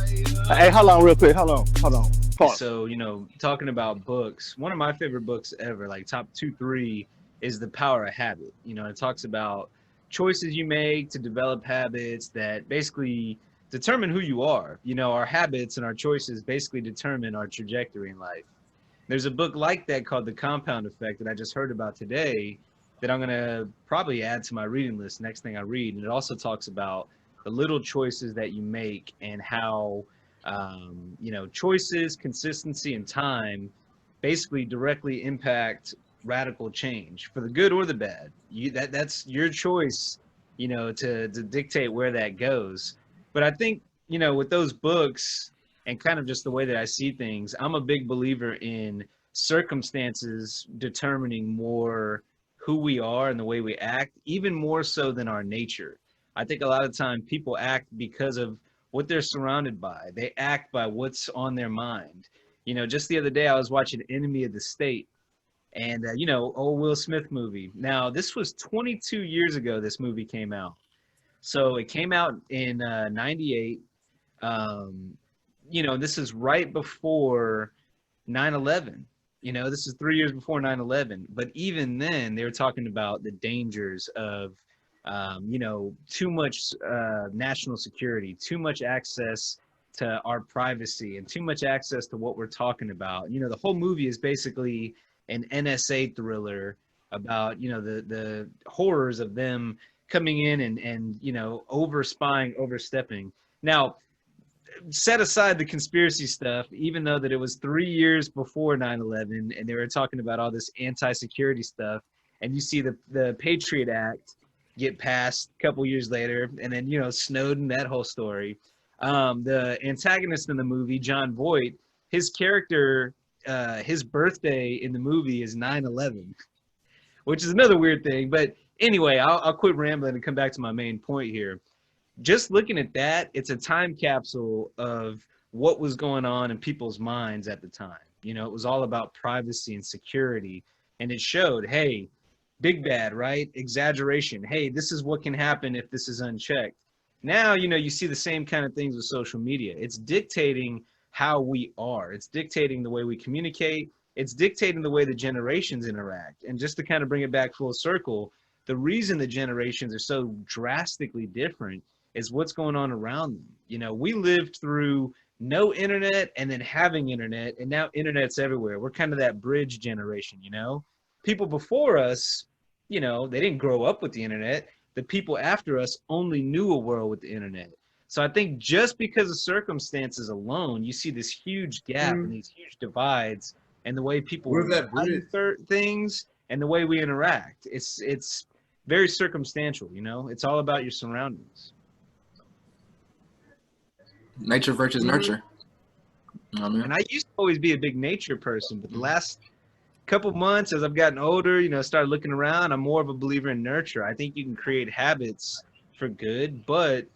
Hey, hold on real quick. Hold on. Pause. So, talking about books, one of my favorite books ever, like top two, three, is The Power of Habit. It talks about choices you make to develop habits that basically determine who you are. Our habits and our choices basically determine our trajectory in life. There's a book like that called The Compound Effect that I just heard about today that I'm going to probably add to my reading list next thing I read. And it also talks about the little choices that you make and how, choices, consistency, and time basically directly impact radical change for the good or the bad. That's your choice, to dictate where that goes. But I think, with those books, and kind of just the way that I see things, I'm a big believer in circumstances determining more who we are and the way we act, even more so than our nature. I think a lot of time people act because of what they're surrounded by. They act by what's on their mind. Just the other day I was watching Enemy of the State, and old Will Smith movie. Now this was 22 years ago. This movie came out, so it came out in '98. Um, this is right before 9/11. This is 3 years before 9/11. But even then, they were talking about the dangers of, too much national security, too much access to our privacy, and too much access to what we're talking about. The whole movie is basically an NSA thriller about, the horrors of them coming in and over spying, overstepping. Now, set aside the conspiracy stuff, even though that it was 3 years before 9/11 and they were talking about all this anti-security stuff, and you see the Patriot Act get passed a couple years later, and then, Snowden, that whole story. The antagonist in the movie, John Voight, his character, his birthday in the movie is 9/11, which is another weird thing. But anyway, I'll quit rambling and come back to my main point here. Just looking at that, it's a time capsule of what was going on in people's minds at the time. It was all about privacy and security. And it showed, hey, big bad, right? Exaggeration. Hey, this is what can happen if this is unchecked. Now, you see the same kind of things with social media. It's dictating how we are, it's dictating the way we communicate, it's dictating the way the generations interact. And just to kind of bring it back full circle, the reason the generations are so drastically different is what's going on around them. We lived through no internet and then having internet, and now internet's everywhere. We're kind of that bridge generation. People before us, they didn't grow up with the internet. The people after us only knew a world with the internet. So I think just because of circumstances alone, you see this huge gap and these huge divides and the way people value things and the way we interact. It's very circumstantial. It's all about your surroundings. Nature versus nurture. And I used to always be a big nature person, but the last couple months as I've gotten older, started looking around, I'm more of a believer in nurture. I think you can create habits for good, but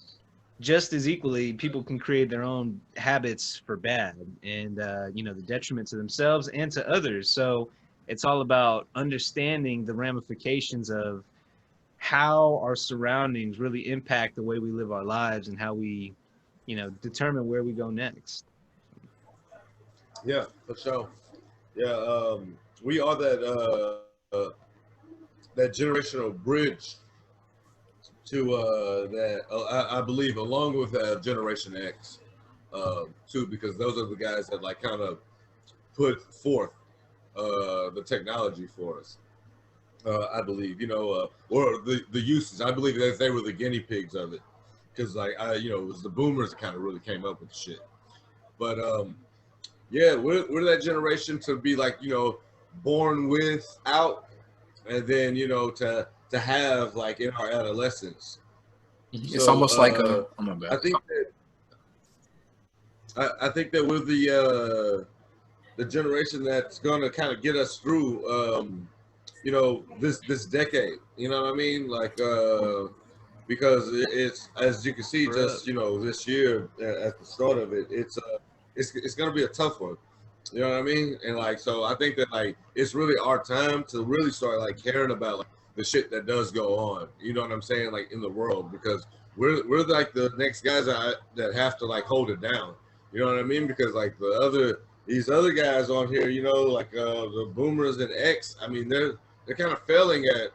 just as equally, people can create their own habits for bad and, the detriment to themselves and to others. So it's all about understanding the ramifications of how our surroundings really impact the way we live our lives and how we determine where we go next. Yeah, for sure. Yeah, we are that generational bridge to that. I believe, along with Generation X, too, because those are the guys that like kind of put forth the technology for us. I believe, or the uses. I believe that they were the guinea pigs of it. Because it was the boomers that kind of really came up with the shit. But yeah, we're that generation to be like, born without, and then to have like in our adolescence. It's almost like oh my bad. I think that we're the generation that's gonna kind of get us through this decade. You know what I mean? Like because it's, as you can see, just this year at the start of it, it's gonna be a tough one. You know what I mean? And like, so I think that like it's really our time to really start like caring about like the shit that does go on. You know what I'm saying? Like in the world, because we're like the next guys that have to like hold it down. You know what I mean? Because like these other guys on here, you know, like the boomers and X. I mean, they're kind of failing at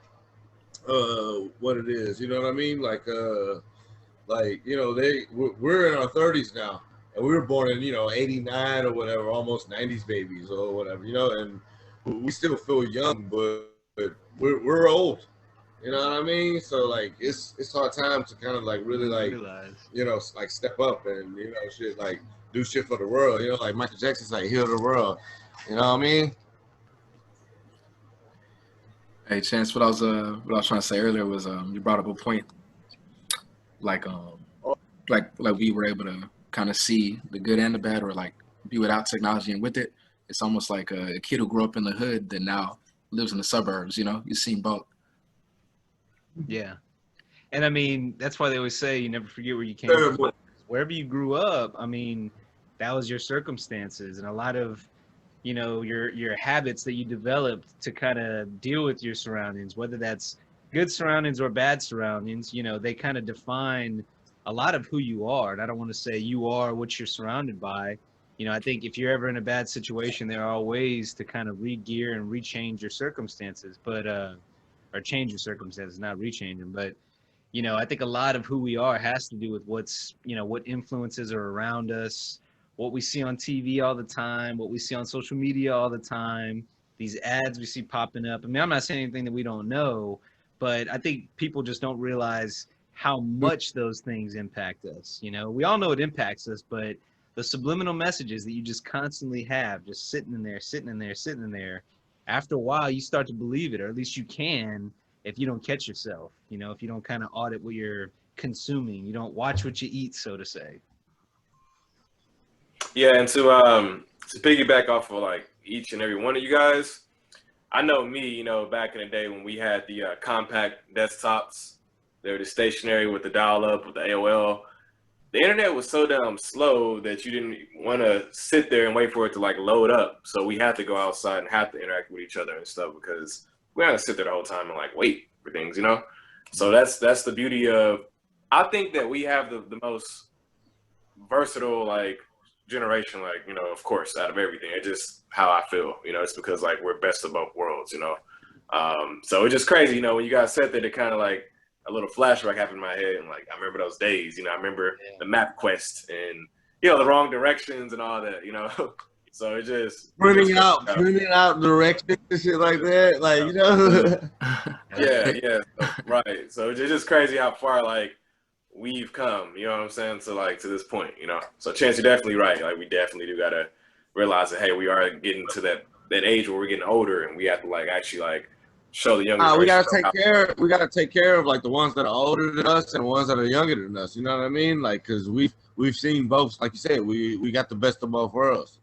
what it is. You know what I mean? Like you know, we're in our 30s now, and we were born in, you know, 89 or whatever, almost 90s babies or whatever, you know, and we still feel young, but we're old. You know what I mean? So like it's our time to kind of like really like Realize. you know like step up and you know shit like do shit for the world. You know, like Michael Jackson's like heal the world. You know what I mean? Hey, Chance, what I was trying to say earlier was you brought up a point like we were able to kind of see the good and the bad, or like be without technology and with it. It's almost like a kid who grew up in the hood that now lives in the suburbs. You know, you've seen both. Yeah. And I mean, that's why they always say you never forget where you came from. Wherever you grew up, I mean, that was your circumstances, and a lot of, you know, your habits that you developed to kind of deal with your surroundings, whether that's good surroundings or bad surroundings, you know, they kind of define a lot of who you are. And I don't want to say you are what you're surrounded by. You know, I think if you're ever in a bad situation, there are ways to kind of re-gear and rechange your circumstances, but or change your circumstances, not rechange them. But you know, I think a lot of who we are has to do with what's, you know, what influences are around us, what we see on TV all the time, what we see on social media all the time, these ads we see popping up. I mean, I'm not saying anything that we don't know, but I think people just don't realize how much those things impact us. You know, we all know it impacts us, but the subliminal messages that you just constantly have, just sitting in there, sitting in there, sitting in there, after a while, you start to believe it, or at least you can, if you don't catch yourself, you know, if you don't kind of audit what you're consuming, you don't watch what you eat, so to say. Yeah, and to piggyback off of like each and every one of you guys, I know me, you know, back in the day when we had the compact desktops, they were the stationary with the dial-up, with the AOL. The internet was so damn slow that you didn't want to sit there and wait for it to like load up. So we had to go outside and have to interact with each other and stuff because we had to sit there the whole time and like wait for things, you know? So that's the beauty of, I think that we have the most versatile like generation, like, you know, of course, out of everything. It's just how I feel, you know, it's because like we're best of both worlds, you know? So it's just crazy, you know, when you guys said that, it kind of like a little flashback happened in my head, and like I remember those days, you know, I remember the map quest and, you know, the wrong directions and all that, you know. So it just printing out directions and shit like that, like, you know. yeah, so, right. So it's just crazy how far like we've come, you know what I'm saying, to like to this point, you know. So Chance, you're definitely right. Like we definitely do gotta realize that, hey, we are getting to that age where we're getting older, and we have to like actually like show the younger. We gotta take care of like the ones that are older than us and the ones that are younger than us. You know what I mean? Like, cause we've seen both. Like you said, we got the best of both worlds.